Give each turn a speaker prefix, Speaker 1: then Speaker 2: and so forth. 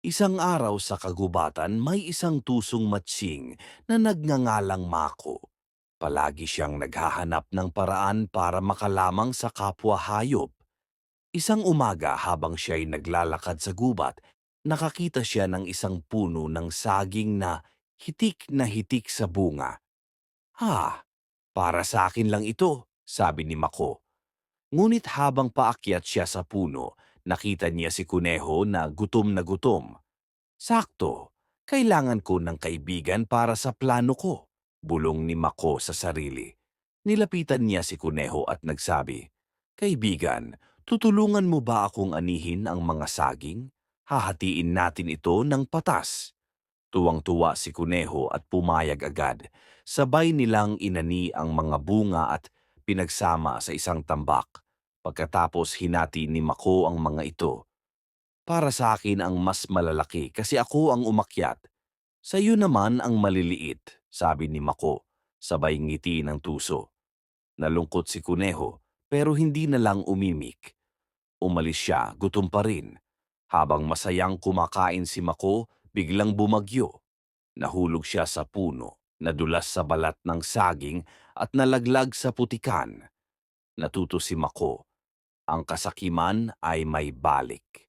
Speaker 1: Isang araw sa kagubatan, may isang tusong matsing na nagngangalang Mako. Palagi siyang naghahanap ng paraan para makalamang sa kapwa hayop. Isang umaga habang siya'y naglalakad sa gubat, nakakita siya ng isang puno ng saging na hitik sa bunga. Ha, para sa akin lang ito, sabi ni Mako. Ngunit habang paakyat siya sa puno, nakita niya si Kuneho na gutom na gutom. Sakto, kailangan ko ng kaibigan para sa plano ko, bulong ni Mako sa sarili. Nilapitan niya si Kuneho at nagsabi, Kaibigan, tutulungan mo ba akong anihin ang mga saging? Hahatiin natin ito ng patas. Tuwang-tuwa si Kuneho at pumayag agad. Sabay nilang inani ang mga bunga at pinagsama sa isang tambak. Pagkatapos hinati ni Mako ang mga ito. Para sa akin ang mas malalaki kasi ako ang umakyat. Sa iyo naman ang maliliit, sabi ni Mako, sabay ngiti ng tuso. Nalungkot si Kuneho pero hindi na lang umimik. Umalis siya, gutom pa rin. Habang masayang kumakain si Mako, biglang bumagyo. Nahulog siya sa puno, nadulas sa balat ng saging at nalaglag sa putikan. Natuto si Mako, ang kasakiman ay may balik.